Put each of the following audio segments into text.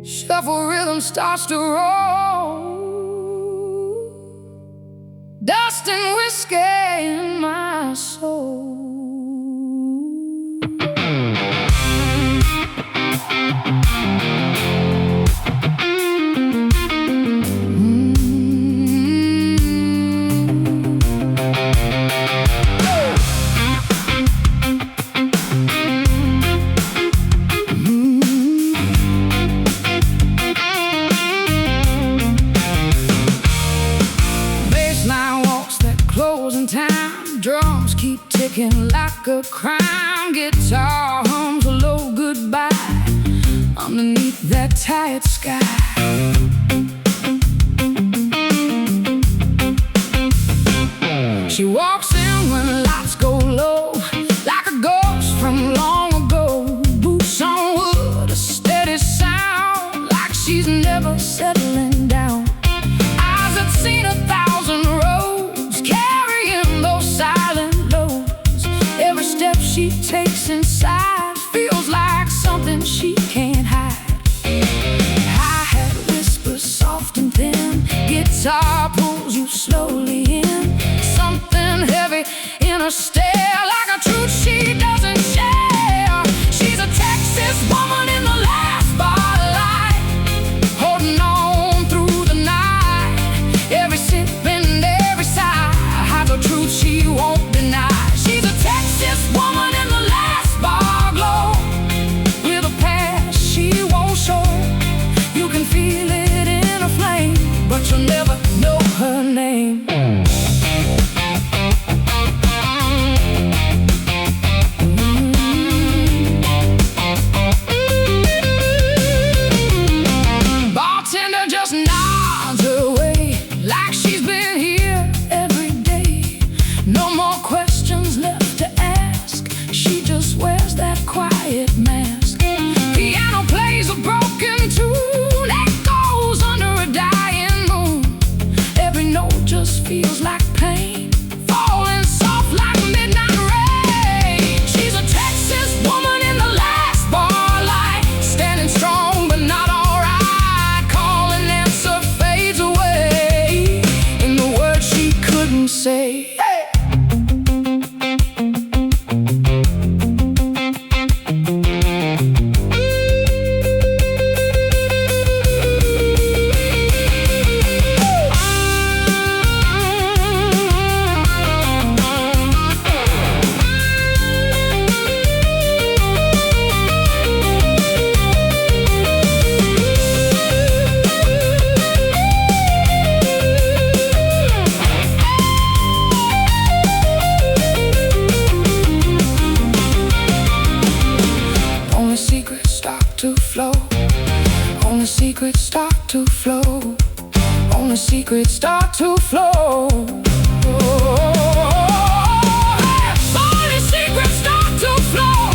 Shuffle rhythm starts to roll, dust and whiskey in my soul. Closing time, drums keep ticking like a crime. Guitar hums a low goodbye underneath that tired sky. She walks in when lights go low, like a ghost from long ago. Boots on wood, a steady sound, like she's never settling down. Eyes that seen 1,000 roads, carrying those silent loads. Every step she takes inside feels like something she can't hide. Hi-hat whispers soft and thin, guitar pulls you slowly in. Something heavy in her stare, like a truth she doesn't share. She's a Texas woman in the last bar light, holding on through the night. Every sip and every sigh hides a truth she won't deny. She's a Texas woman in the last bar glow, with a past she won't show. You can feel it in a flame, but you'll never know her name. Bartender just nods her way, like she's been here every day. No more questions left to ask, she just wears that quiet mask. Piano plays a broken tune, echoes under a dying moon. Every note just feels like pain, falling soft like midnight rain. She's a Texas woman in the last bar light, standing strong but not alright. Call and answer fades away in the words she couldn't say. Hey! Only secrets start to flow, only secrets start to flow, only secrets start to flow. Only secrets start to flow,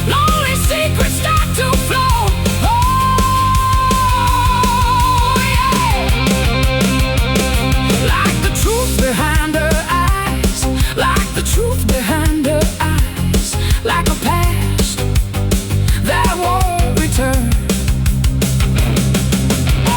lonely secrets start to flow. Oh, yeah. Like the truth behind her eyes, like the truth behind her eyes, like a past that won't return. Oh,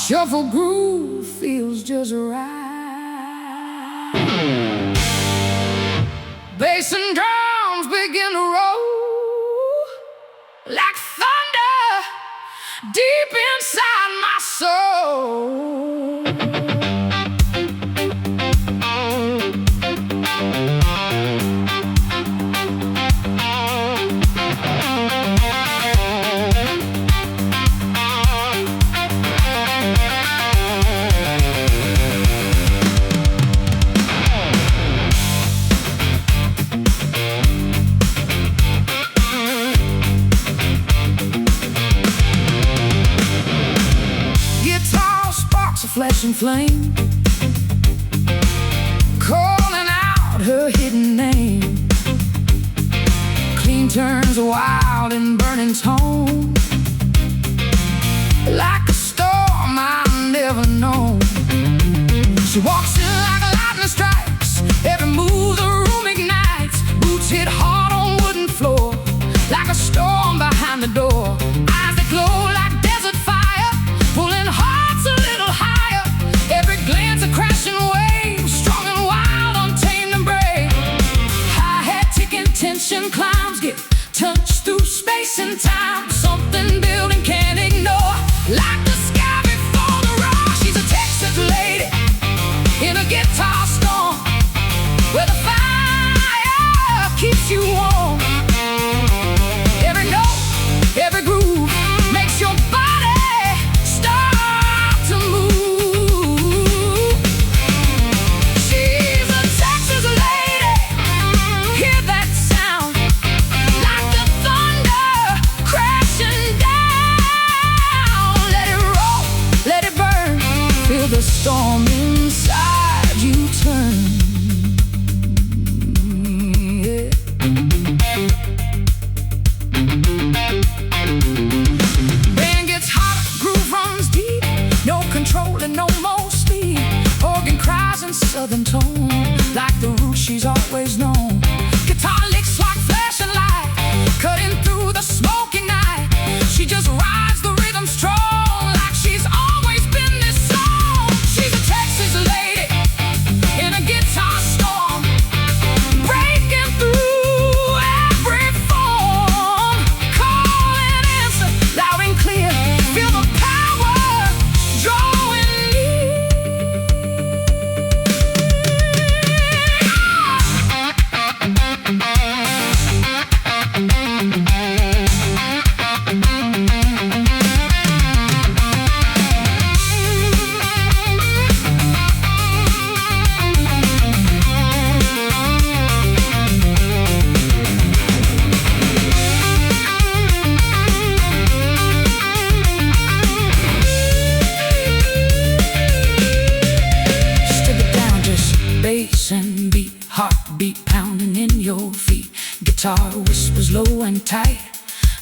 Shuffle groove feels just right. Bass and drums begin to roll like thunder deep inside my soul. Flesh and flame, calling out her hidden name. Clean turns wild and burning tone, like a storm I've never known. She walks in like a lightning strikes, every move the room ignites. Boots hit hard on wooden floor, like a storm behind the door. Eyes that glow like desert fire, pulling hearts a little higher. Every glance a crashing wave, strong and wild, untamed and brave. High-hat ticking, tension climbs, get touched through space and time. Something building can't ignore, like the sky before the roar. She's a Texas lady in a guitar storm, where the fire keeps you warm. Every note, every groove makes your body start to move. The storm inside you turn. Yeah. Band gets hot, groove runs deep, no control and no more speed. Organ cries in southern tone, like the root she's always known. Guitar licks like flashing light, cutting through the smoky night. She just rides the rhythm strong, like she's always been this song. She's a Texas lady in a guitar storm, breaking through every form. Call and answer loud and clear, feel the power drawing near. Bass and beat, heartbeat pounding in your feet. Guitar whispers low and tight,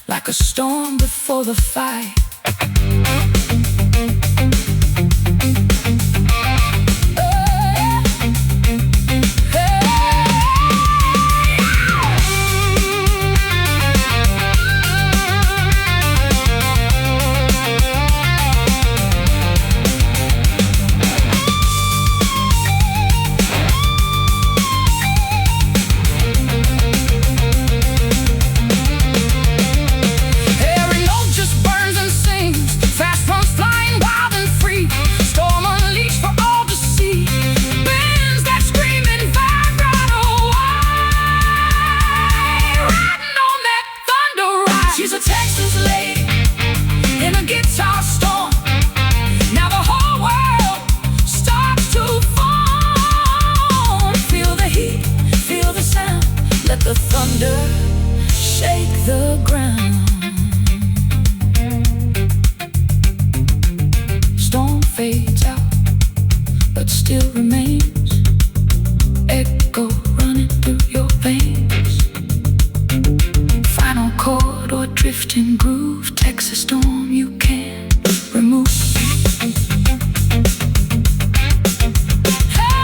like a storm before the fight. She's a Texas lady in a guitar storm. Now the whole world starts to form. Feel the heat, feel the sound, let the thunder shake the ground. Storm fades out, but still remains. Echo running through your veins. Final chord or drifting groove, Texas storm you can't remove. Hey!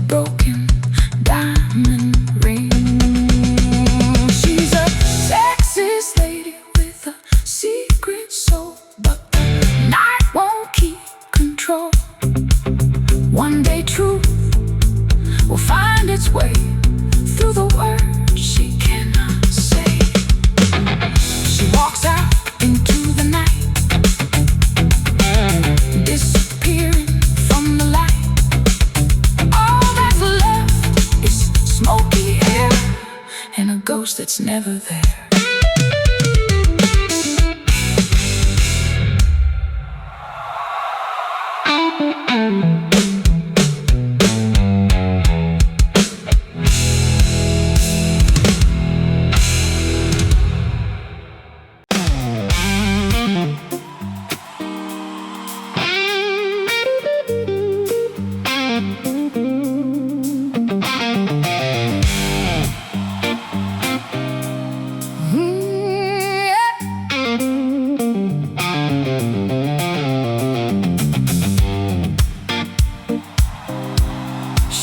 broken diamond ring. She's a Texas lady with a secret soul, but the night won't keep control. One day truth will find its way through the words she cannot say. She walks out into the night, disappearing from the light. All that's left is smoky air and a ghost that's never there.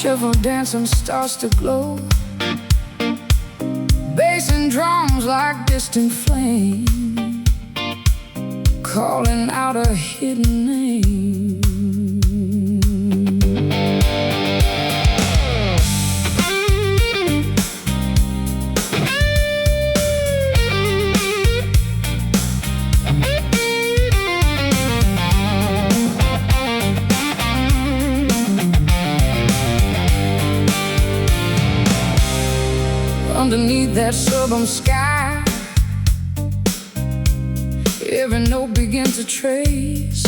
Shuffle dancing starts to glow, bass and drums like distant flame, calling out a hidden name. Underneath that southern sky, every note begins to trace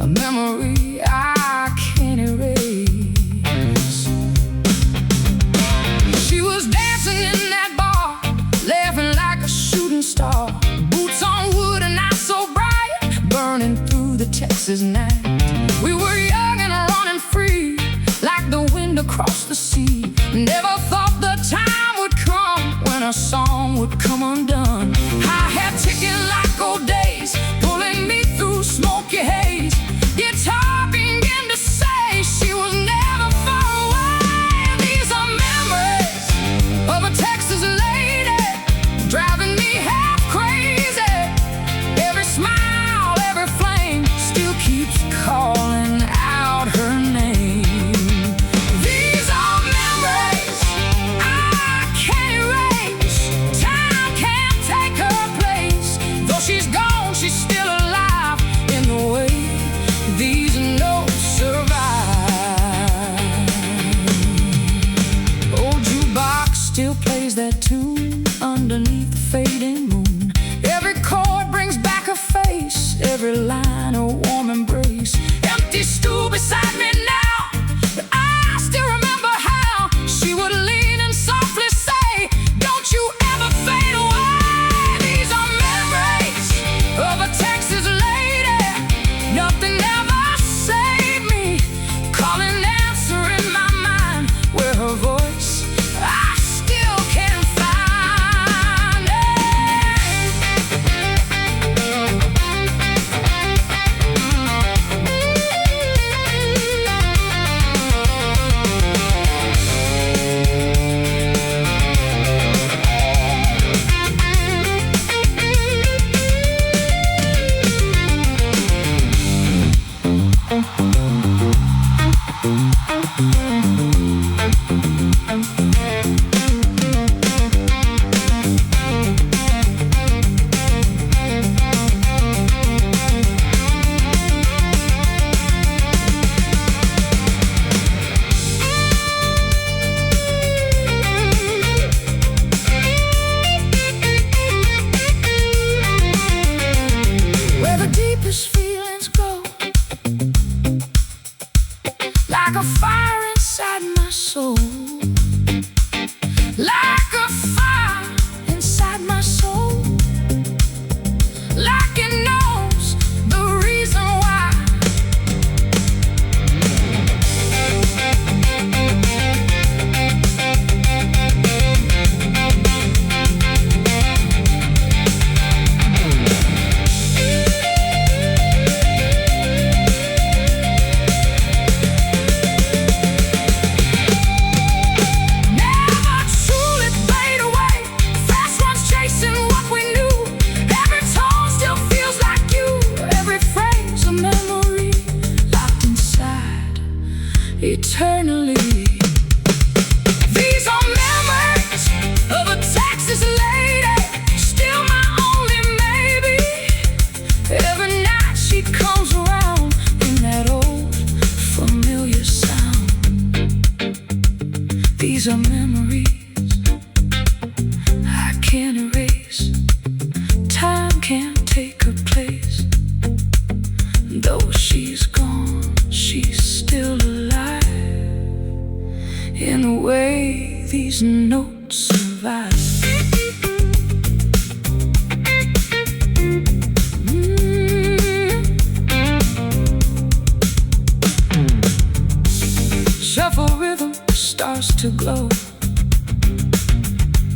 a memory I can't erase. She was dancing in that bar, laughing like a shooting star. Boots on wood and eyes so bright, burning through the Texas night. We were young and running free, like the wind across the sea. Never thought the time would come when a song would come undone. I had ticking like old days, pulling me through smoky haze. Guitar began to say she was never far away. These are memories of a Texas lady, driving me half crazy. Every smile, every flame still keeps calling out her name. She's gone, she's still alive in the way these notes survive. Old jukebox still plays that tune underneath the fading moon. Every chord brings back her face, every line a warm embrace. Empty stool beside me now, but I still remember how she would lean and softly say, "Don't you ever fade away." Of a Texas lady, nothing ever saved me. Calling, answer in my mind, where her voice I still can't find where the deepest feelings go, like a fire inside my soul, like a fire inside my soul, like it knows the reason why. eternally. These are memories of a Texas lady, still my only maybe. Every night she comes around in that old familiar sound. These are memories I can't erase. Time can't take her place. Though she's gone, she's still alive in the way these notes survive. Shuffle rhythm starts to glow.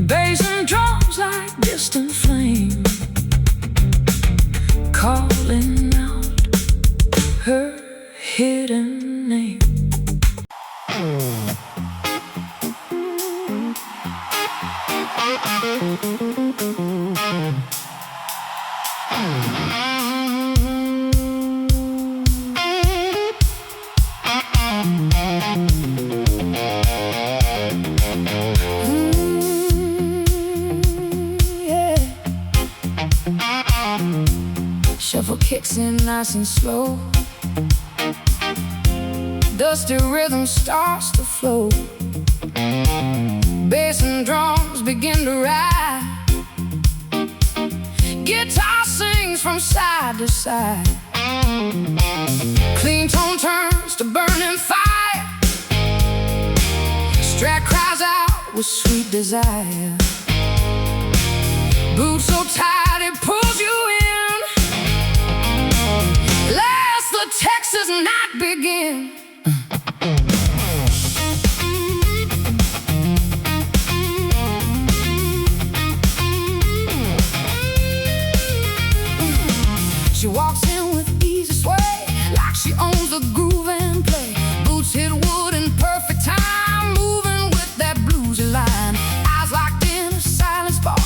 Bass and drums like distant flame, calling out her hidden name. Shuffle kicks in nice and slow. Dusty rhythm starts to flow. Bass and drums begin to ride. Guitar sings from side to side. Clean tone turns to burning fire. Strat cries out with sweet desire. Boots so tight it pulls you in. Let the Texas night begin. She walks in with easy sway, like she owns the groove and play. Boots hit wood in perfect time, moving with that bluesy line. Eyes locked in a silent spark,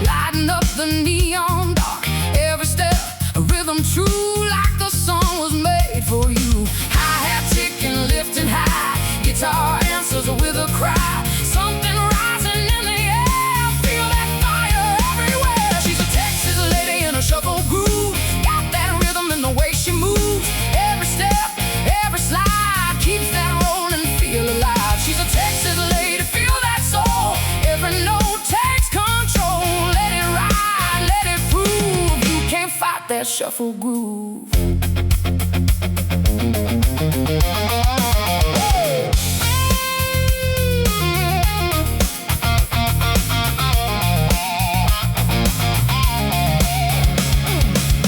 lighting up the neon dark. Every step a rhythm true, like the song was made for you. Hi-hat ticking, lifting high, guitar answers with a cry. Something rising in the air, feel that fire everywhere. She's a Texas lady in a shuffle groove, got that rhythm in the way she moves. Every step, every slide, keeps that rolling, feel alive. She's a Texas lady, feel that soul. Every note takes control. Let it ride, let it prove. You can't fight that shuffle groove.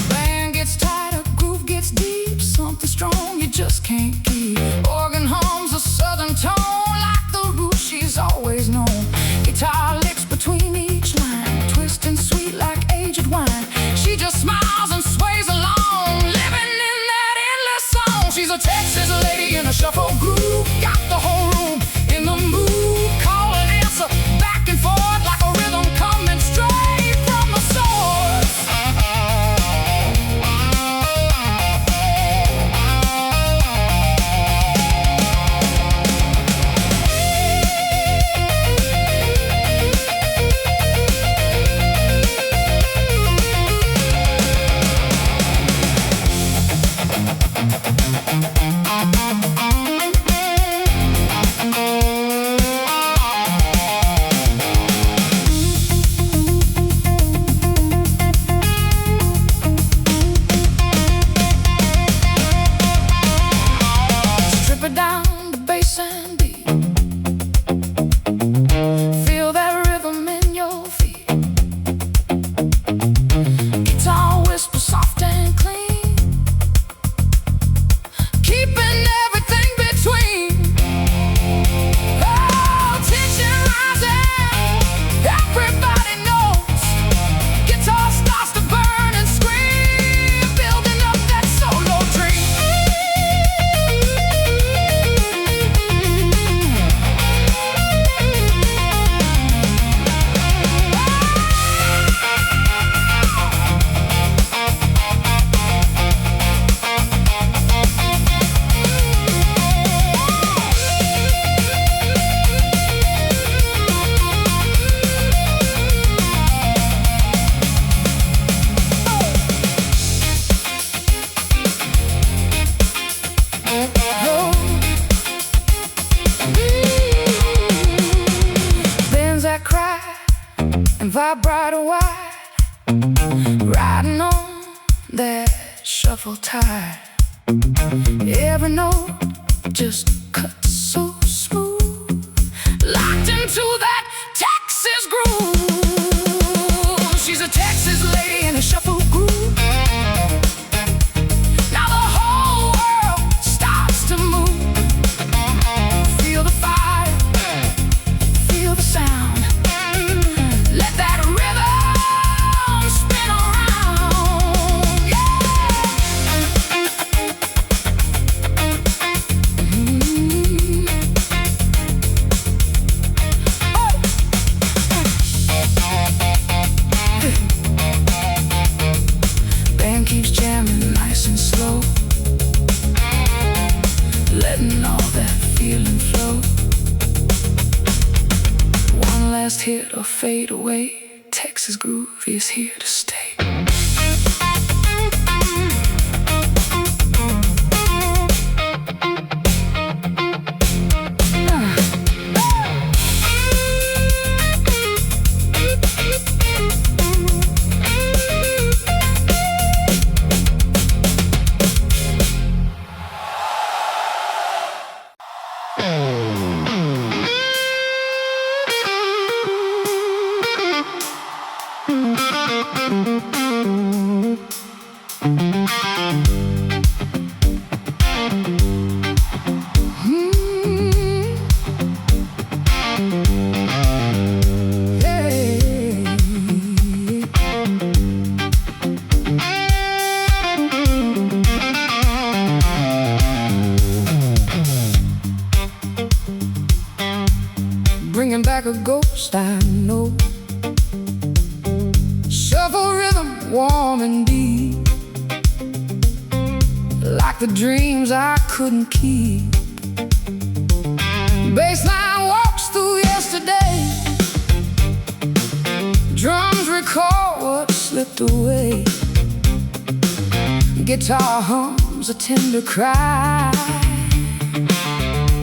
Band gets tighter, groove gets deep. Something strong you just can't keep. Organ hums a southern tone, like the root she's always known. Guitar licks between each line, twisting sweet like aged wine. She just smiles and sways along, vibe bright and wide, riding on that shuffle tide. Every note just cuts so smooth, locked into that Texas groove. She's a Texas lady in a shuffle groove. Now the whole world starts to move. Feel the fire, feel the sound. Let that rhythm spin around. Yeah. Band keeps jamming nice and slow, letting all that feeling flow. One last hit or fade away. Texas groove is here to stay. Bringing back a ghost I know. Shuffle rhythm warm and deep, like the dreams I couldn't keep. Bassline walks through yesterday, drums recall what slipped away. Guitar hums a tender cry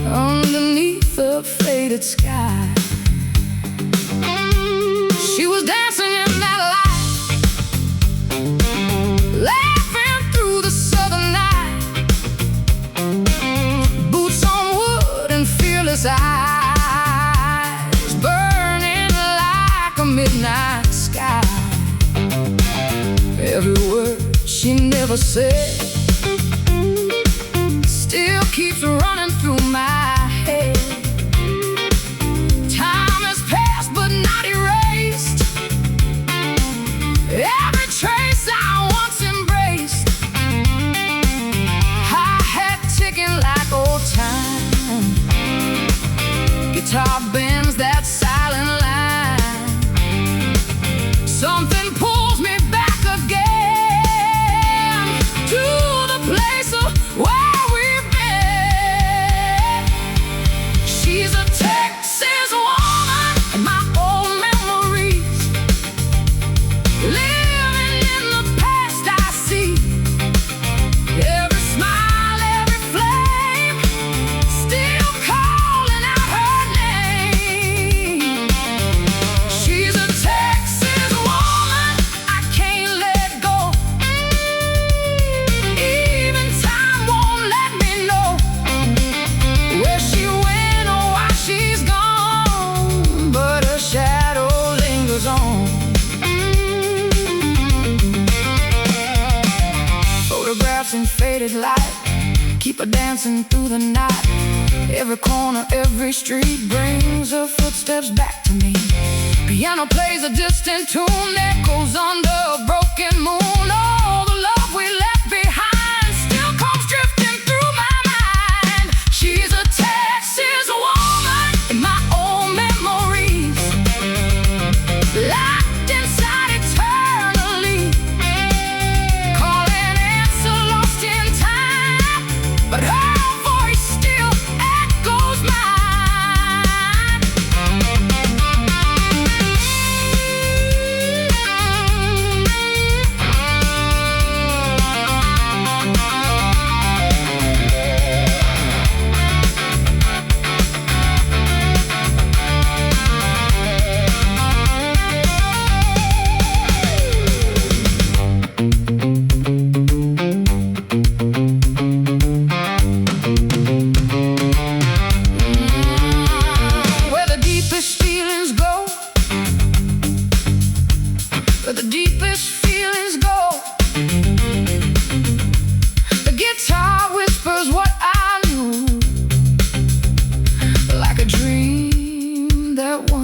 underneath the faded sky. She was dancing in that light, laughing through the southern night. Boots on wood and fearless eyes, burning like a midnight sky. Every word she never said still keeps running through my head. Time has passed but not erased every trace I once embraced. Hi-hat ticking like old time, guitar bends that silent line. Something pulls me back again to the place of where we've been. She's a Texas woman in my old memories, living in the past I see. Every smile, every flame, still calling out her name. She's a Texas woman I can't let go. Even time won't let me know where she went or why she's gone, but her shadow lingers on. Photographs in faded light keep her dancing through the night. Every corner, every street brings her footsteps back to me. Piano plays a distant tune, echoes under a broken moon. All the love we left behind still comes drifting through my mind. She's a Texas woman in my old memories, locked inside eternally, calling answer lost in time, but her voice still echoes mine.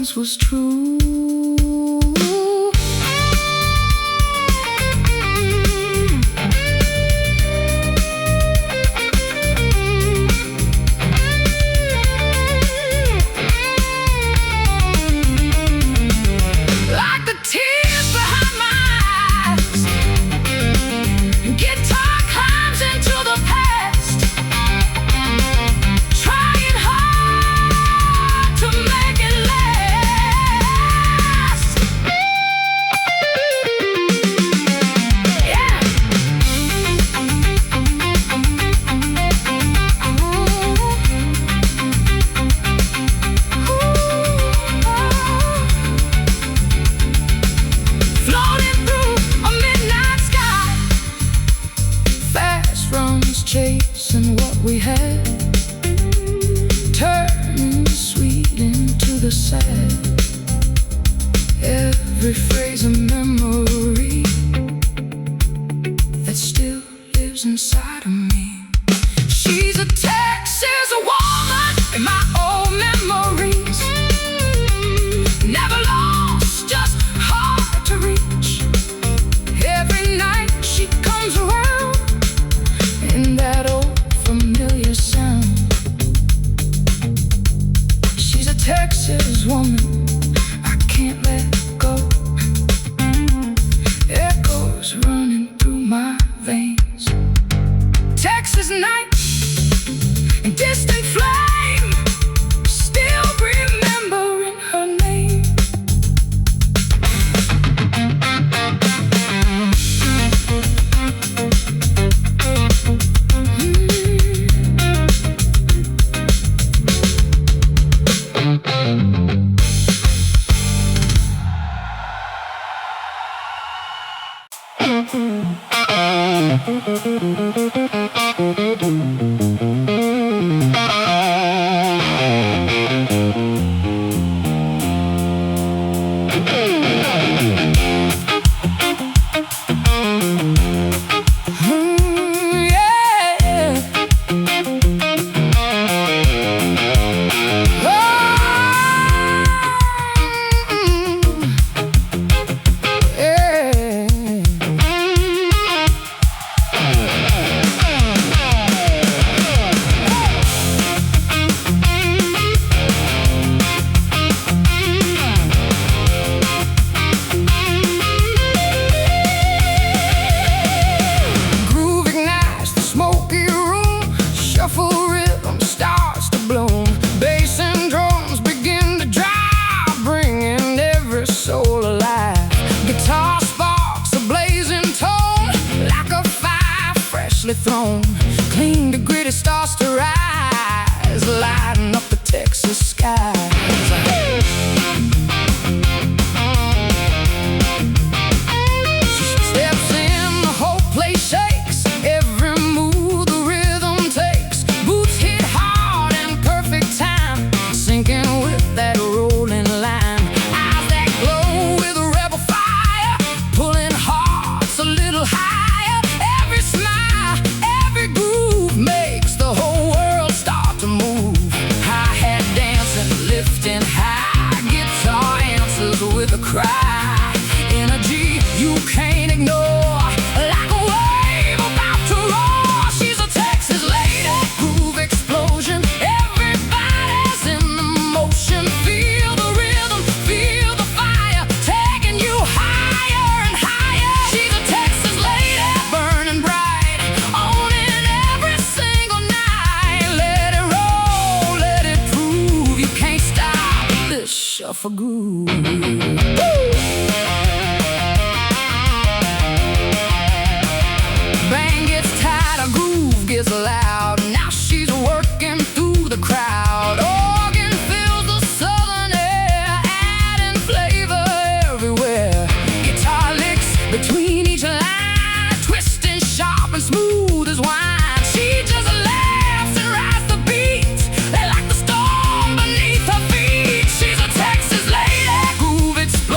once was true. Like the tears behind my eyes, guitar climbs into the past, trying hard to make it last. Yeah. Floating through a midnight sky, fast runs chasing what we had, turning the sweet into the sad. Every phrase a memory that still lives inside of me. She's a Texas woman in my old memories, never lost, just hard to reach. Every night she comes around in that old familiar sound. She's a Texas woman I can't let go. Echoes running through my veins. Texas night and distant flame, still remembering her name. Groove ignites the smoky room, shuffle rhythm starts to bloom. Bass and drums begin to drive, bringing every soul alive. Guitar sparks a blazing tone, like a fire freshly thrown. Clean to gritty starts to rise, lighting up the Texas skies. Steps in, the whole place shakes. Every move the rhythm takes. Boots hit hard in perfect time, sinking with that rolling line. Eyes that glow with a rebel fire, pulling hearts a little higher. Every smile, every groove makes the whole world start to move. Hi-hat dancing, lifting high, guitar answers with a cry. Energy you can't ignore, like a wave about to roar. She's a Texas lady, groove explosion. Everybody's in the motion. Feel the rhythm, feel the fire, taking you higher and higher. She's a Texas lady, burning bright, owning every single night. Let it roll, let it prove you can't stop this shuffle groove. Bang gets tight, a groove gets loud. Now she's working through the crowd. Organ fills the southern air, adding flavor everywhere. Guitar licks between each line, twisting sharp and smooth as wine. She just laughs and rides the beat, they like the storm beneath her feet. She's a Texas lady, groove explosion.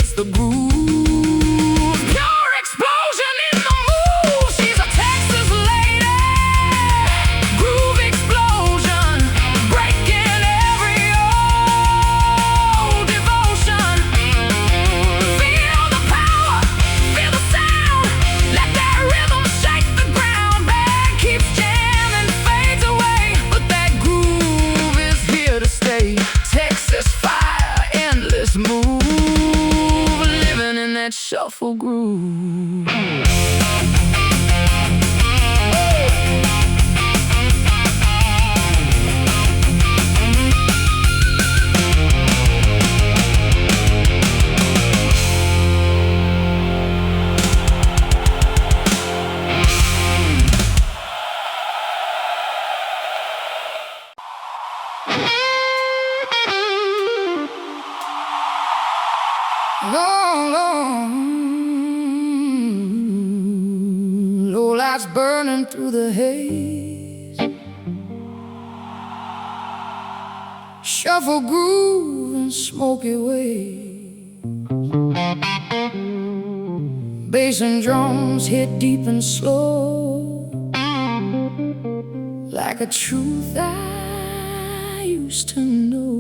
hits the groove. Pure explosion in the move. She's a Texas lady. Groove explosion, breaking every old devotion. Feel the power, feel the sound. Let that rhythm shake the ground. Band keeps jamming, fades away, but that groove is here to stay. Texas fire, endless move, living in that shuffle groove. Low lights burning through the haze. Shuffle groove and smoky waves. Bass and drums hit deep and slow, like a truth I used to know.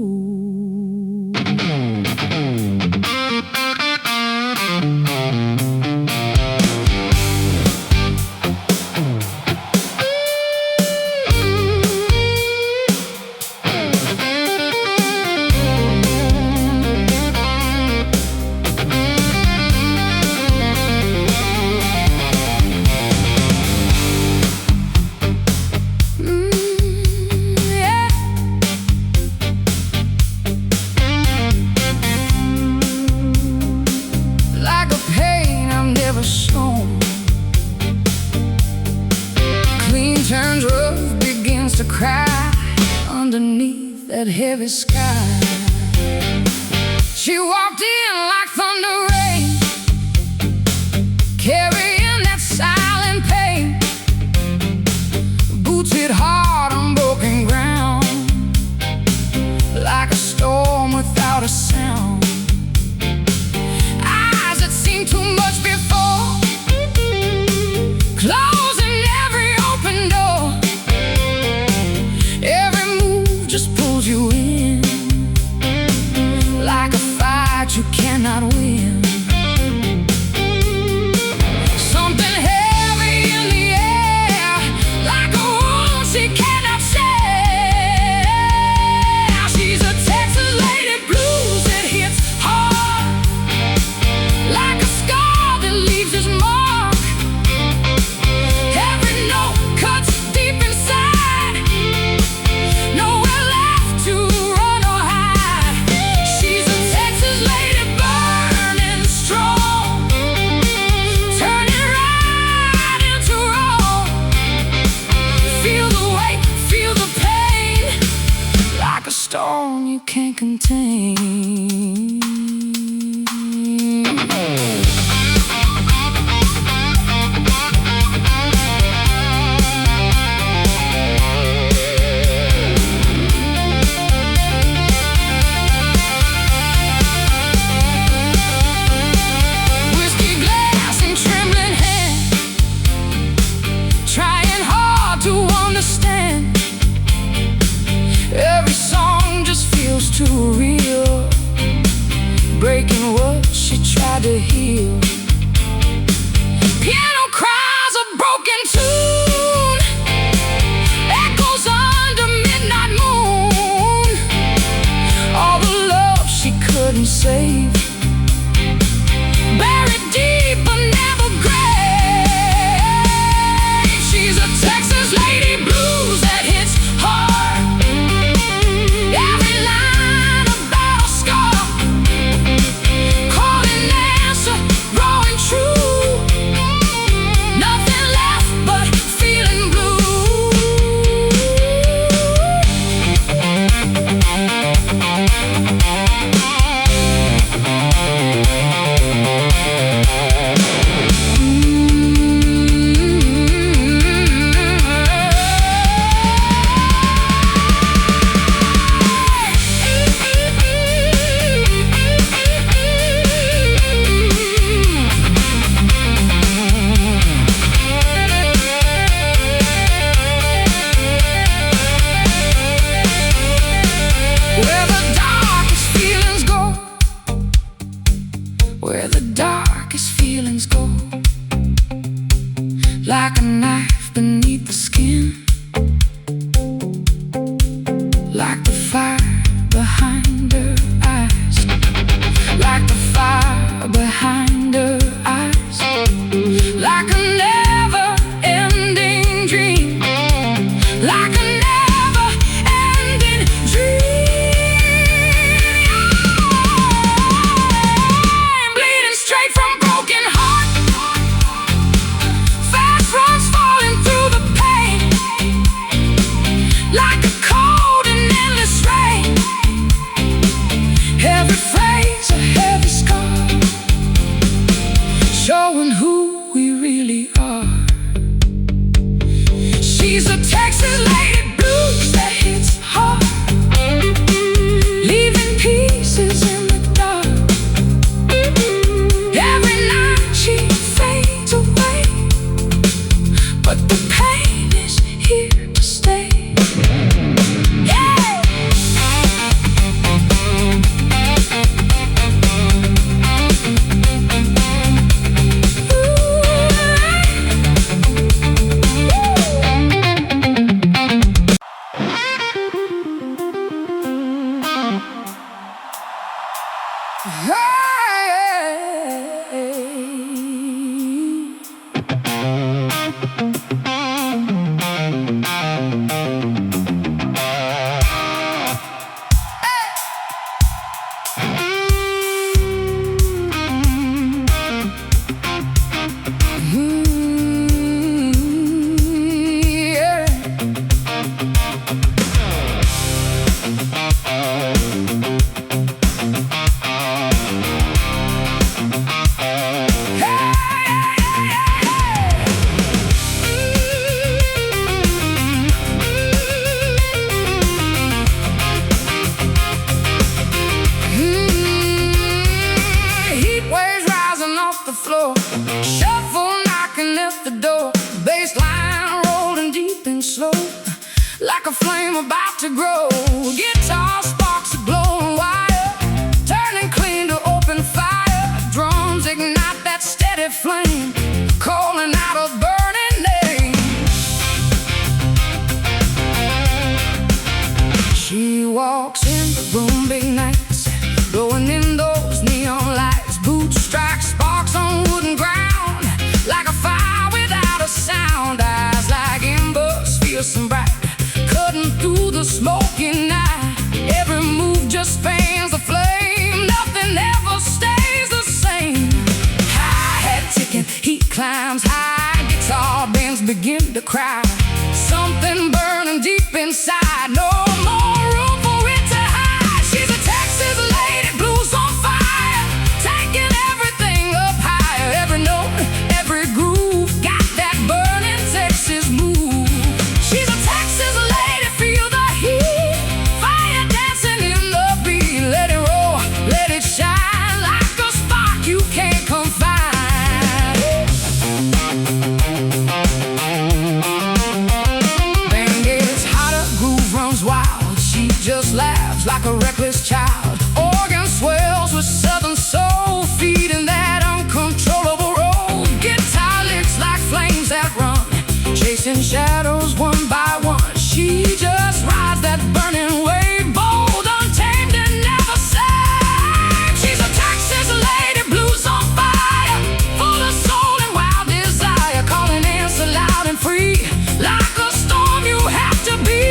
Turns rough, begins to cry underneath that heavy sky. She walked in like thunder rain, carrying that silent pain. Boots hit hard on broken ground, like a storm without a sound. Eyes that seen too much before, closing every open door. Every move just pulls you in, like a fight you cannot win. Something heavy in the air, like a wound she cannot share. She's a Texas lady blues that hits hard, like a scar that leaves its mark. Every note cuts deep inside, nowhere left to run or hide. She's a Texas lady burning strong, turning right into wrong. Feel the weight, feel the pain, like a storm you can't contain. Whiskey glass and trembling hand, trying hard to understand. Every song just feels too real, breaking what she tried to heal. Piano cries a broken tune, echoes under midnight moon. All the love she couldn't save, buried deep but never grave. She's a Texas lady blues that hits hard, every line about a scar, calling answer where the darkest feelings go, like a knife beneath the skin, like the fire behind her eyes, like the fire behind her eyes, like a never-ending dream, like a never-ending dream. I'm bleeding straight from broken heart, fast runs falling through the pain, like a cold and endless rain. Every phrase a heavy scar, showing who we really are. She's a Texas lady blues that hits hard, leaving pieces in the dark. Every night she fades away, but the pain is here to stay. Shuffle knocking at the door, bass line rolling deep and slow, like a flame about to grow. Guitar sparks a glowing wire, turning clean to open fire. Drums ignite that steady flame, calling out a burning name. She walks in the room big nights, blowing in those neon lights. Boots strike sparks on wooden ground, like a fire without a sound. Eyes like embers, fierce and bright, cutting through the smoky night. Every move just fans the flame, nothing ever stays the same. Hi-hat ticking, heat climbs high, guitar bends begin to cry. Something burning deep inside, no more room for it to hide. She's a Texas lady, blues on fire, taking everything up higher. Every note, every groove, got that burning Texas move. She's a Texas lady, feel the heat, fire dancing in the beat. Let it roll, let it shine, like a spark you can't confine. Bang gets hotter, groove runs wild, she just laughs like a reckless child. Organ swells with southern soul, feeding that uncontrollable roll. Guitar licks like flames that run, chasing shadows one by one. She just rides that burning wave, bold, untamed, and never saved. She's a Texas lady, blues on fire, full of soul and wild desire, calling answer loud and free, like a storm you have to be.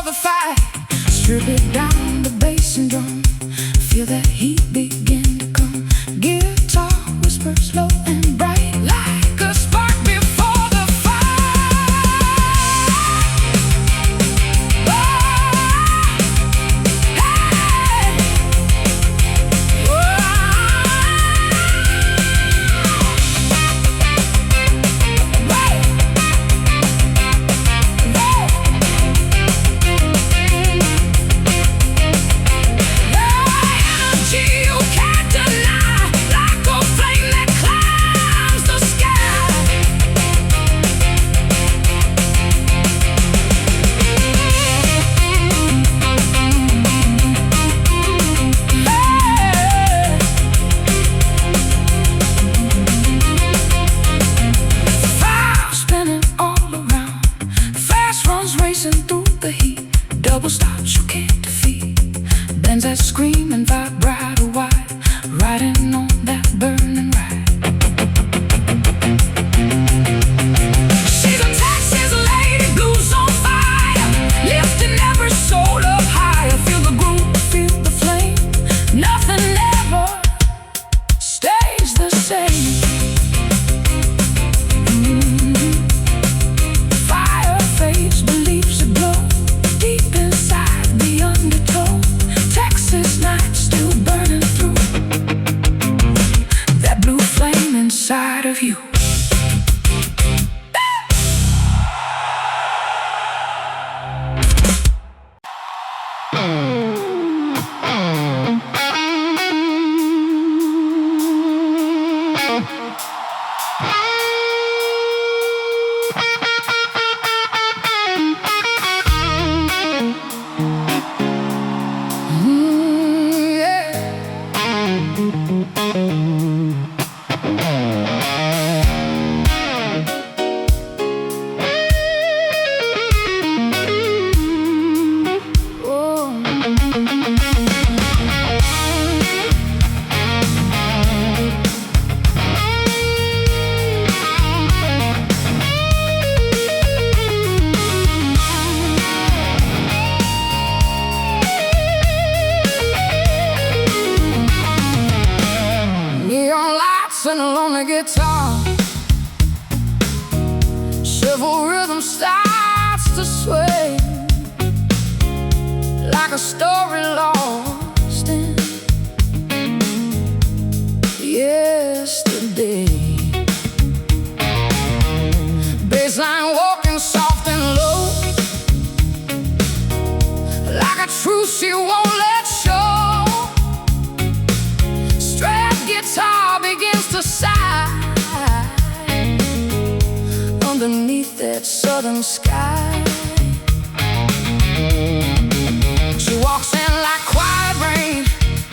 the fight. Strip it down, the bass and drum. Feel that heat begin to come. Guitar whispers low and bright, like a spark before the fire. Oh, hey. Double stops you can't defeat. Bends that scream and vibrate wide, riding on that burning ride. She's a Texas lady, blues on fire, lifting every soul up higher. Feel the groove, feel the flame. Nothing ever stays the same. Fire fades, beliefs aglow. Deep inside the undertow, Texas night still burning through. That blue flame inside of you. And a lonely guitar, civil rhythm starts to sway, like a story lost in yesterday. Bassline walking soft and low, like a truth she won't let show. Strap guitar begins to sigh underneath that southern sky. She walks in like quiet rain,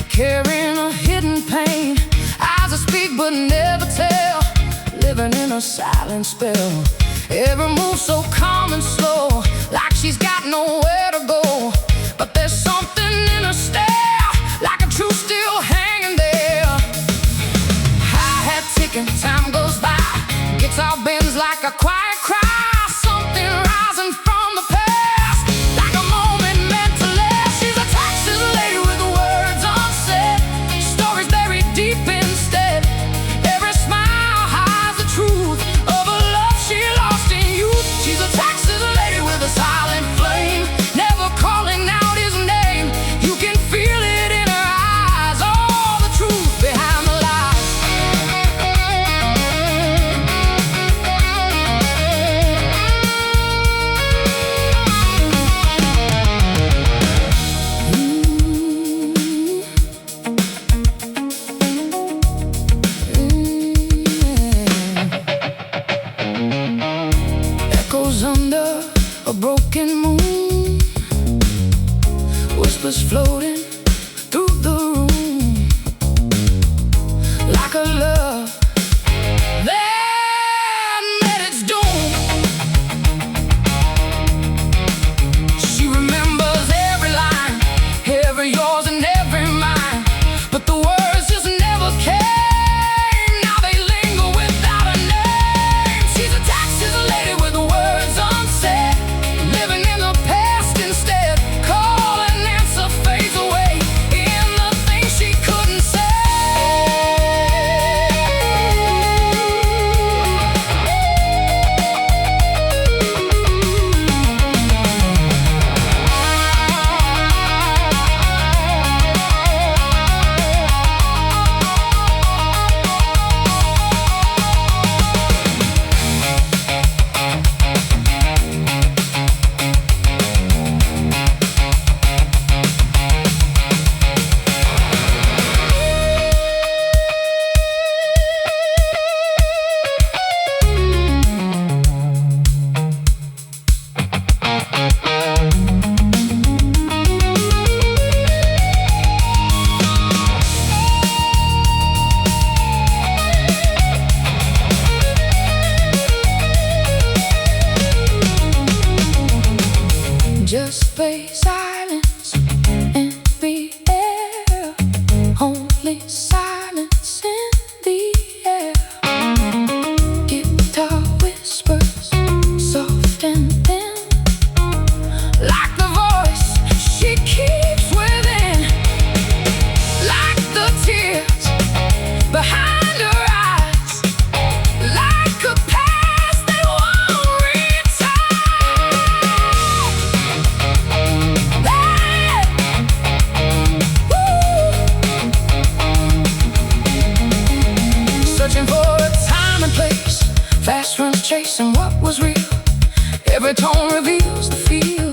carrying a hidden pain. Eyes that speak but never tell, living in a silent spell. Every move so calm and slow, like she's got nowhere to go. But there's something in her stare, like a truth still hanging there. Hi-hat ticking, time goes by, guitar bends like a quiet cry. Something rising from the past, like a moment meant to last. She's a Texas lady with words unsaid, stories buried deep instead. Every smile hides the truth of a love she lost in youth. She's a Texas lady with a silent flame, never calling out his name. You can feel it in her eyes, all the truth behind the lies. Echoes under a broken moon, whispers floating through the room, like a love that met its doom. She remembers every line, every yours and every mine, but the words just never came. Now they linger without a name. She's a Texas lady with words unsaid, living in the past instead. silence in the air, only silence in the air. Guitar whispers, soft and thin, like the voice she keeps within, like the tears behind her eyes, like a past that won't return. Searching for a time and place, fast runs chasing what was real. Every tone reveals the feel,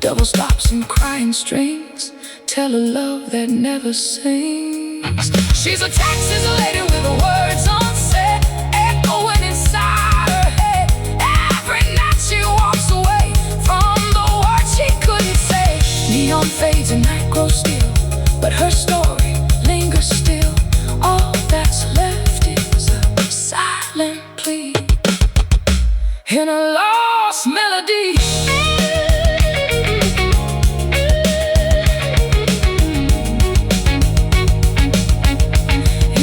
double stops and crying strings tell a love that never sings. She's a Texas lady with the words unsaid, echoing inside her head. Every night she walks away from the words she couldn't say. Neon fades and night grows still, but her story lingers still. All that's left is a silent plea in a lost melody.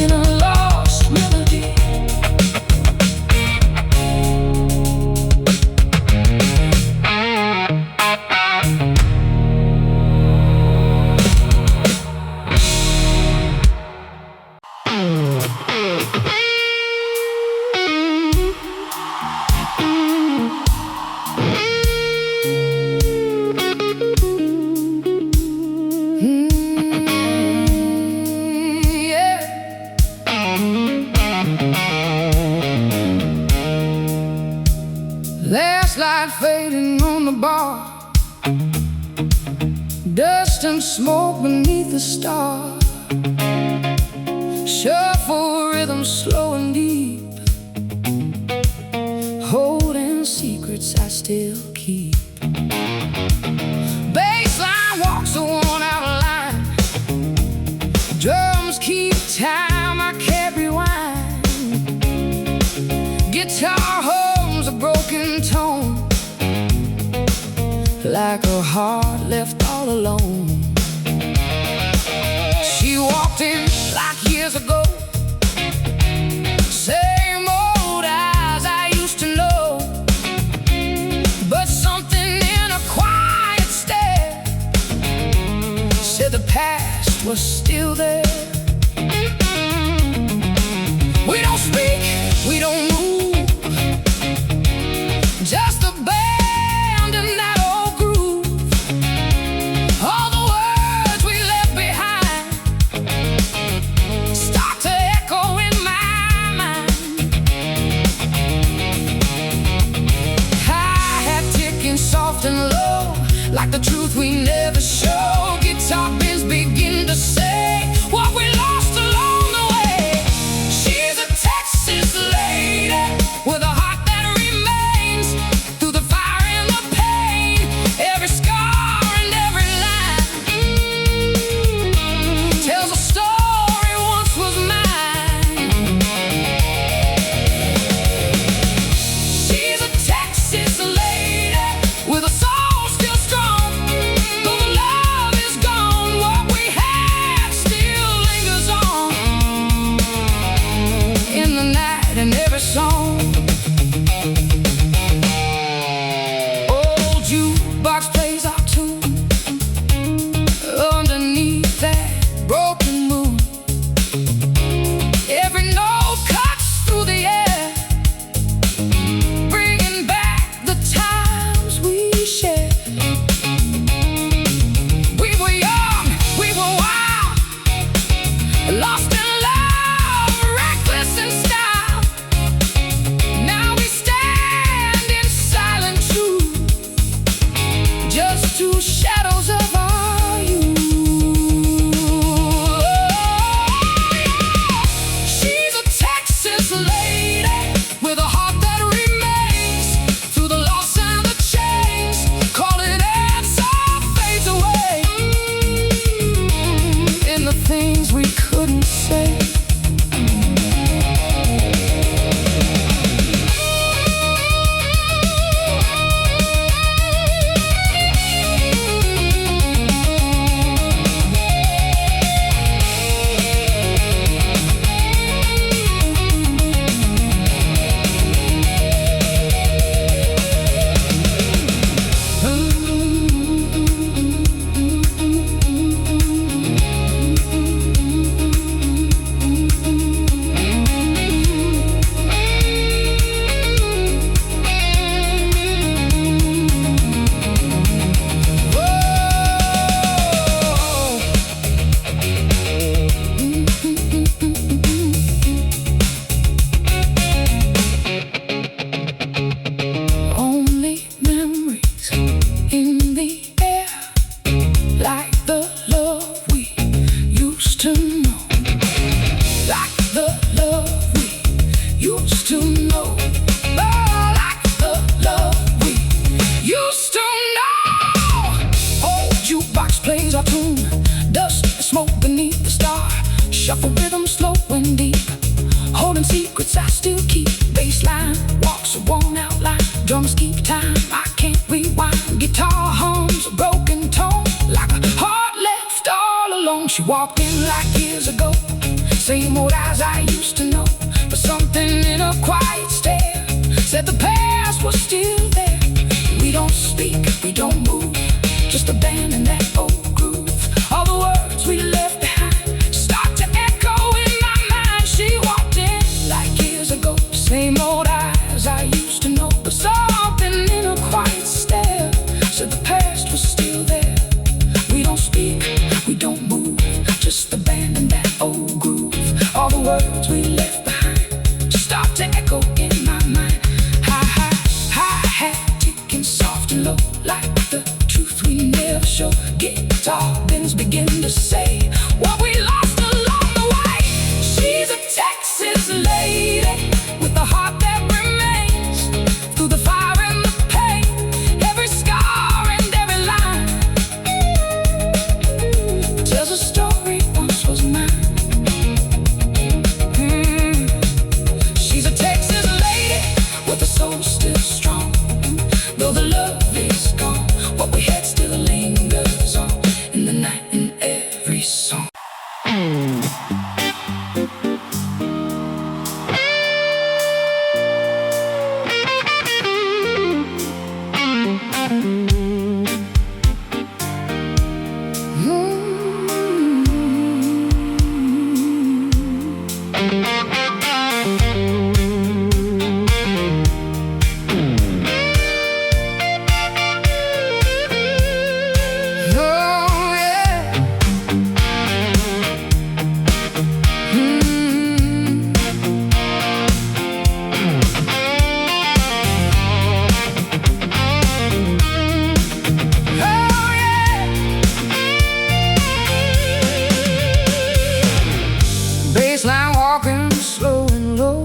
In a lost melody. Last light fading on the bar, dust and smoke beneath the stars. Shuffle rhythm slow and deep, holding secrets I still keep. Bassline walks a worn-out line, drums keep time I can't rewind. Guitar hums a broken tone, like a heart left all alone. She walked in like years ago, same old eyes I used to know, but something in a quiet stare said the past was still there. We don't speak, we don't move, just a band in that old groove. All the words we left behind start to echo in my mind. Hi-hat ticking soft and low, like the truth we never show. Guitar pins begin to say what we lost along the way. She's a Texas lady with a heart that remains through the fire and the pain. Every scar and every line tells a story once was mine. She's a Texas lady with a soul still strong. Though the love is gone, what we had still lingers on in the night and every song. Old jukebox plays our tune underneath that broken moon. Every note cuts through the air, bringing back the times we shared. We were young, we were wild, lost in love, reckless in style. Now we stand in silent truth, just two shadows of our youth. She's a Texas lady with a heart that remains through the loss and the change. Call it answer fades away in the things we couldn't say. box plays our tune, dust and smoke beneath the star. Shuffle rhythm slow and deep, holding secrets I still keep. Bassline walks a worn out line, drums keep time, I can't rewind. Guitar hums a broken tone, like a heart left all alone. She walked in like years ago, same old eyes I used to know, but something in her quiet stare said the past was still there. We don't speak, we don't move, just a band in that old groove. All the words we left behind start to echo in my mind. She walked in like years ago, same old eyes I used to know, but something in her quiet stare said the past was still there. We don't speak, we don't move, just a band in that old groove. All the words we left behind start to echo in my mind. Hi-hat ticking soft and low, like the truth we never show. Guitar bends begin to say what we lost along the way. She's a Texas lady with a heart that remains through the fire and the pain. Every scar and every line tells a story once was mine. She's a Texas lady with a soul still strong. Though the love is gone, what we had still lingers on in the night, in every song. Baseline walking slow and low,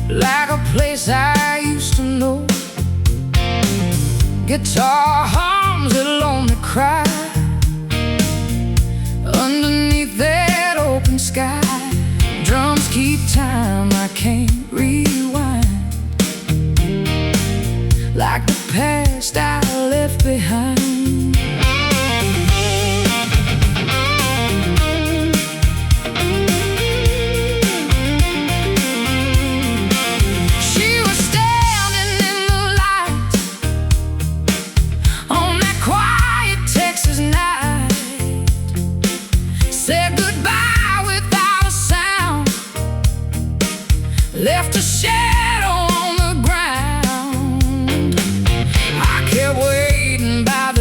like a place I used to know. Guitar hums a lonely cry underneath that open sky. Drums keep time, I can't rewind, like the past I left behind. Said goodbye without a sound, left a shadow on the ground. I kept waiting by the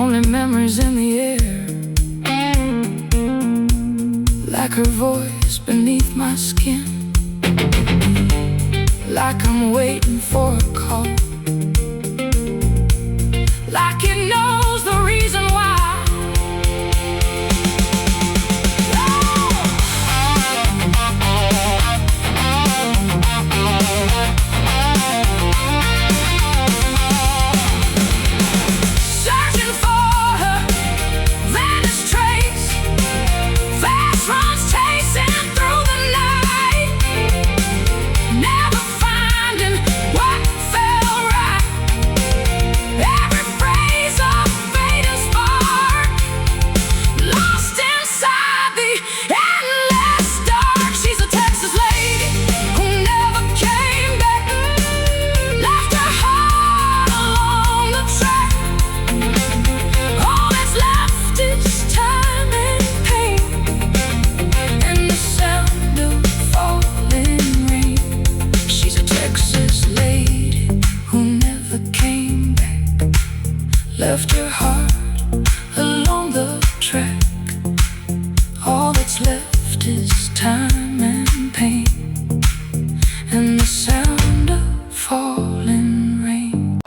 only memories in the air, like her voice beneath my skin, like I'm waiting for a call, like it knows the reason why. Left your heart along the track. All that's left is time and pain, and the sound of falling rain.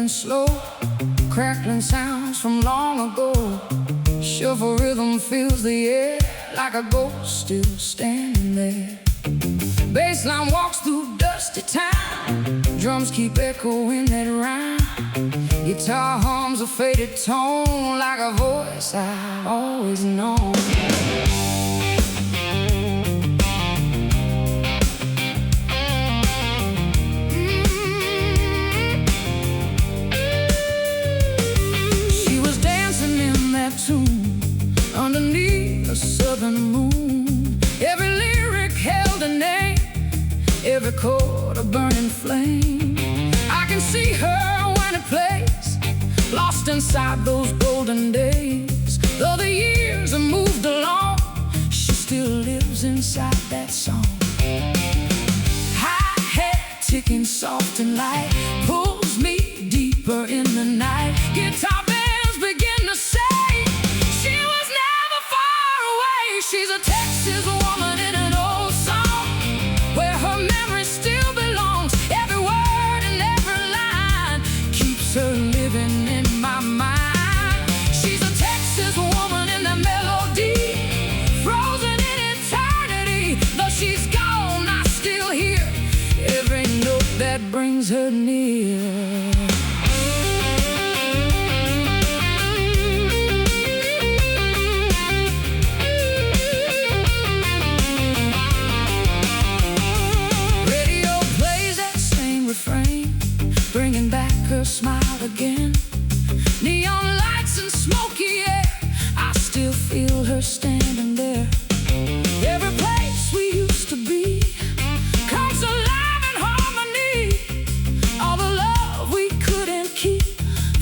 Slow, crackling sounds from long ago. Shuffle rhythm fills the air like a ghost still standing there. Bassline walks through dusty town. Drums keep echoing that rhyme. Guitar hums a faded tone like a voice I've always known. Underneath a southern moon, every lyric held a name, every chord a burning flame. I can see her when it plays, lost inside those golden days. Though the years have moved along, she still lives inside that song. High head ticking soft and light pulls me deeper in the night. Guitar bands begin to say she's a Texas woman in an old song, where her memory still belongs. Every word and every line keeps her living in my mind. She's a Texas woman in the melody, frozen in eternity. Though she's gone, I still hear every note that brings her near. Bringing back her smile again. Neon lights and smoky air, I still feel her standing there. Every place we used to be comes alive in harmony. All the love we couldn't keep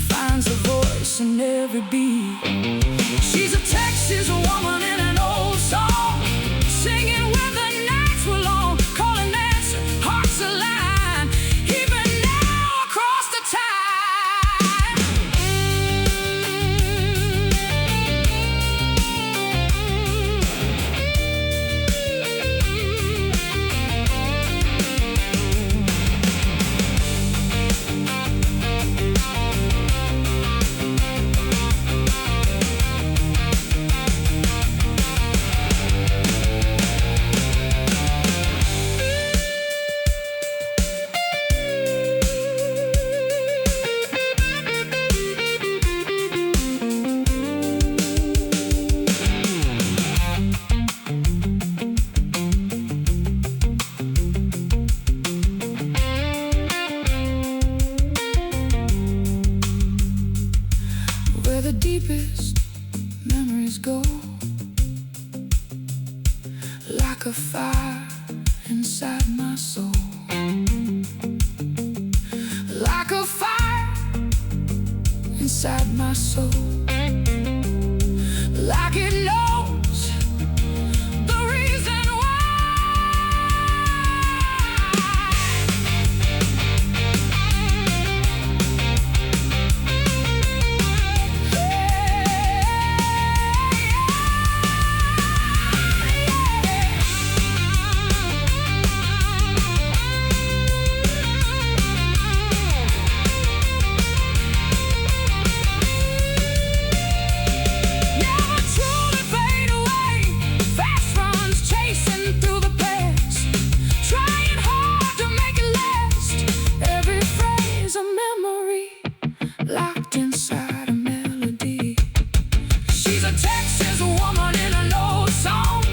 finds a voice in every beat. She's a Texas woman in an old song, singing when the nights were long, calling answer, hearts align. Even fire inside my soul, like a fire inside my soul, like it knows the reason why. Locked inside a melody. She's a Texas woman in an old song,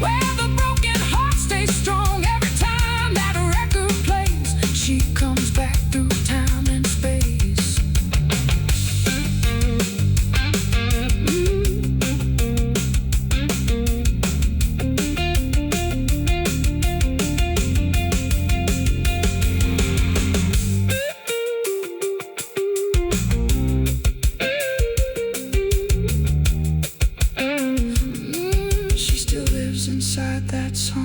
where the broken heart stays strong. Every time that record plays, she comes back through time and space. She still lives inside that song.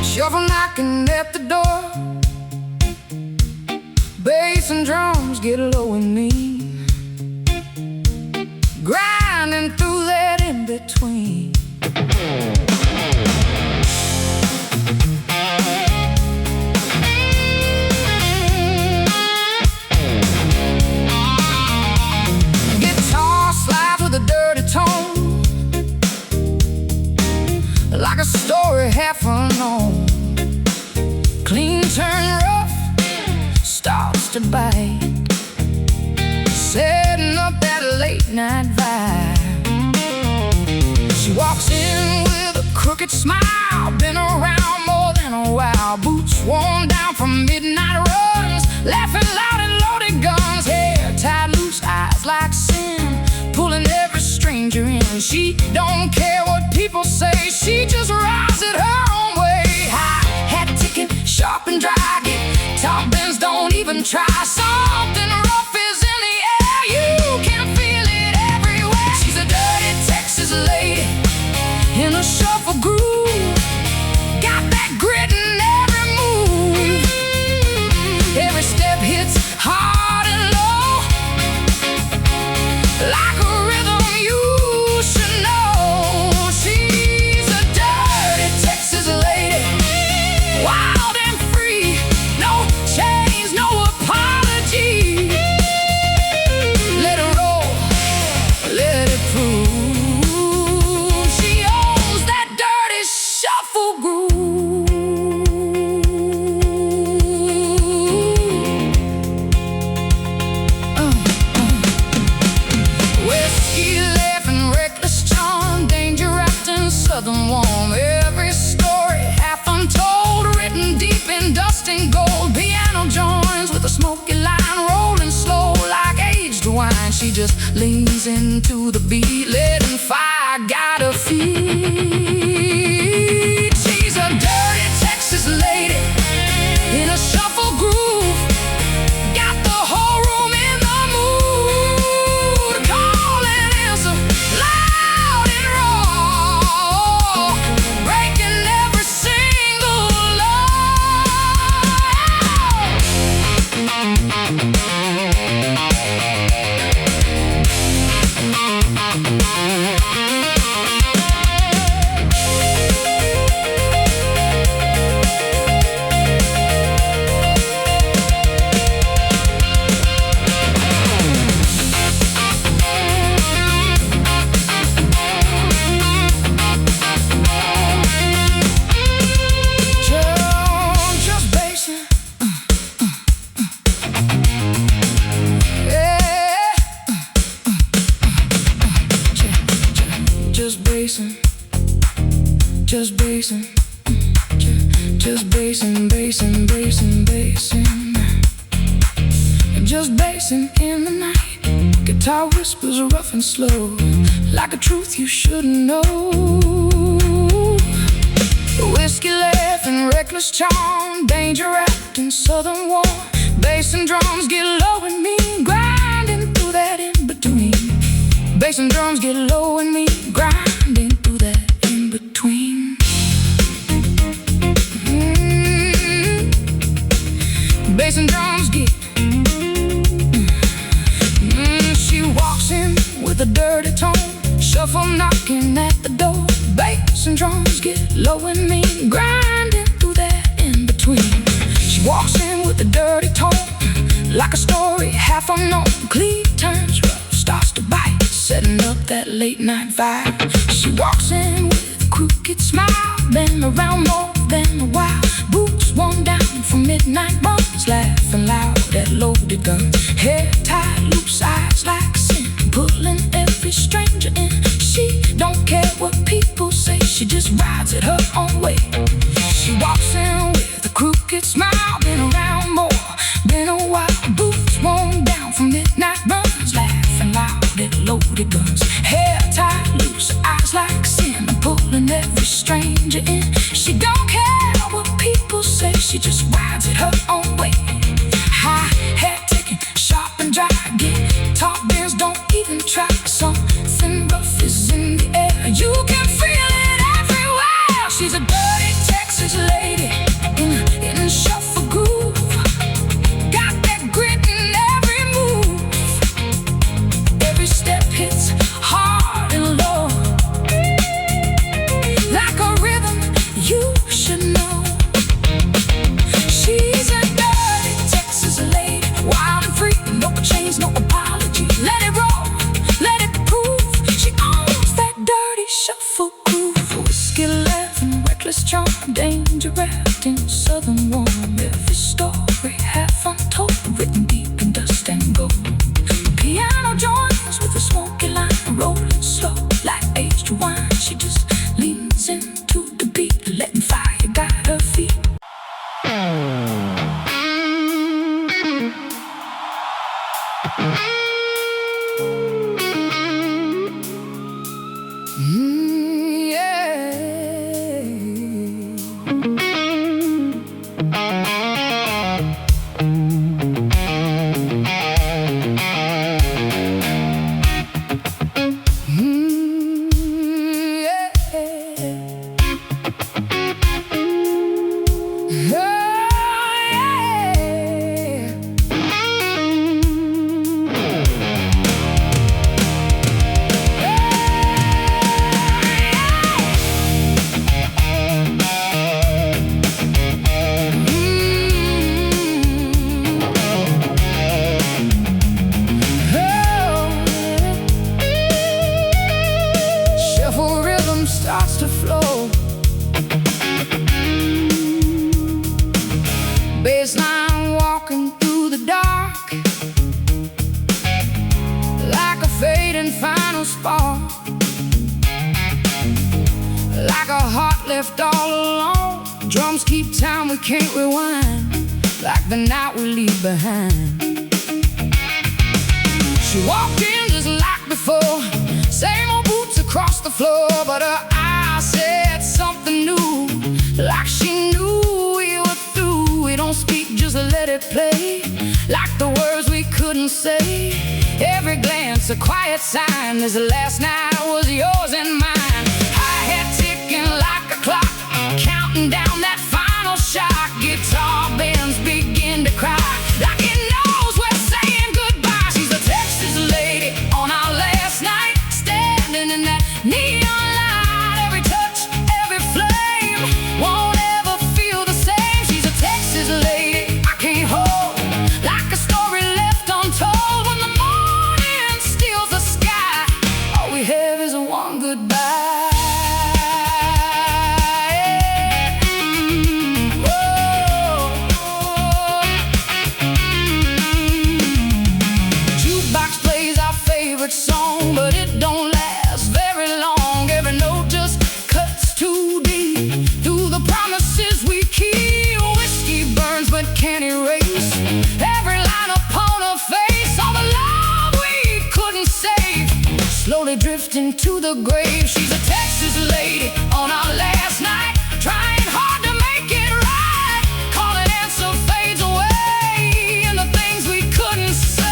Shuffle knocking at the door, bass and drums get low in me, grinding through that in-between. Guitar slides with a dirty tone, like a story half unknown. Clean turn rough starts to bite, setting up that late night vibe. She walks in with a crooked smile, been around more than a while. Boots worn down from midnight runs, laughing loud and loaded guns. Hair tied loose, eyes like sin, pulling every stranger in. She don't care what people say, she just rides it her own way. High hat ticking, sharp and dry, top bends, don't even try. Something rough is in the air, you can feel it everywhere. She's a dirty Texas lady in a shuffle groove, got that grit in every move. Every step hits hard and low, like a rhythm you should know. She's a dirty Texas lady, wild and free, no chains, no apology. Let it roll, let it prove. She owns that dirty shuffle groove. Whiskey laughing, reckless charm, danger wrapped in southern warm. Every story half untold, written deep in dust and gold. Piano joins with a smoky line, rolling slow like aged wine. She just leans into the beat, letting fire guide her feet. She's a dirty Texas lady in a shuffle groove, got the whole room in the mood. Call and answer, loud and raw, breaking every single law. just bassin', just bassin', bassin', bassin', bassin', just bassin' in the night. Guitar whispers rough and slow, like a truth you shouldn't know. Whiskey laughing, reckless charm, danger wrapped in southern warm. Bass and drums get low and mean, grinding through that in between. Bass and drums get low and mean, grinding through that in between. Bass and drums get. She walks in with a dirty tone, shuffle knocking at the door. Bass and drums get low and mean, grinding through that in between. She walks in with a dirty tone, like a story half unknown. Cleat turns rough, starts to bite, setting up that late night vibe. She walks in with a crooked smile, been around more than a while. Boots worn down from midnight runs, laughing loud at loaded guns. Hair tied, loose eyes like sin, pulling every stranger in. She don't care what people say, she just rides it her own way. She walks in with a crooked smile, been around more, been a while. Boots worn down from midnight runs, laughing loud at loaded guns. Hair tied, loose eyes like sin, pulling every stranger in. She don't care what people say, she just rides it her own way. High hat ticking, sharp and dry, guitar bends don't even try. Something rough is in the air, you can feel it everywhere. She's a dirty Texas lady in shuffle groove, got that grit in every move. Every step hits hard and low, like a rhythm you should know. She's a dirty Texas lady, wild and free, no chains, no apology. Let it roll, let it prove, she owns that dirty shuffle groove. Whiskey laughing, reckless charm, danger wrapped in southern warm. Every story half untold, written deep in dust and gold. Piano joins with a smoky line, rolling slow like aged wine. She just leans into the beat, letting fire guide her feet. Starts to flow, bassline walking through the dark, like a fading final spark, like a heart left all alone. Drums keep time, we can't rewind, like the night we leave behind. She walked in just like before, same old boots across the floor, but her eyes said something new, like she knew we were through. We don't speak, just let it play, like the words we couldn't say. Every glance a quiet sign, this last night was yours and mine. High hat ticking like a clock, counting down that final shot. Guitar bends begin to cry, like it knows we're saying goodbye. She's a Texas lady on our last night, standing in that neon light. Every touch, every flame, won't ever feel the same. She's a Texas lady I can't hold, like a story left untold. When the morning steals the sky, all we have is a one goodbye. into the grave. She's a Texas lady on our last night, trying hard to make it right. Calling answer fades away, and the things we couldn't say.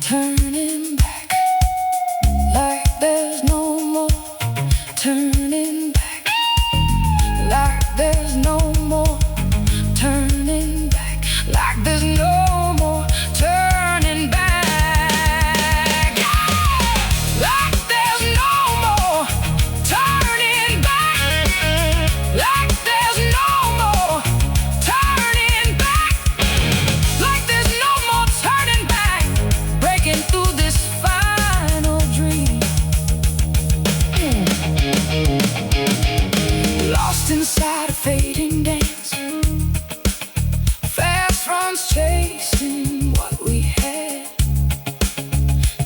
Turning back, like there's no more turning back, like there's no more turning back, like there's no more turning back, like there's no more turning back, like there's no more turning back, breaking through this final dream. Lost inside a fading dance, fast runs chasing what we had,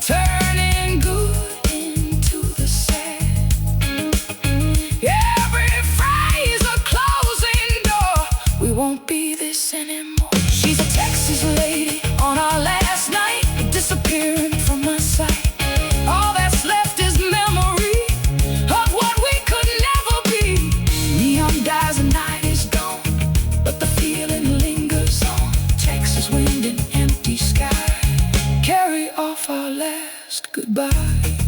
turning good into the sad. Every phrase a closing door, we won't be this anymore. She's a Texas lady on our last night, disappearing from my sight. All that's left is memory of what we could never be. Neon dies, the night is gone, but the feeling lingers on. Texas wind and empty sky carry off our last goodbye.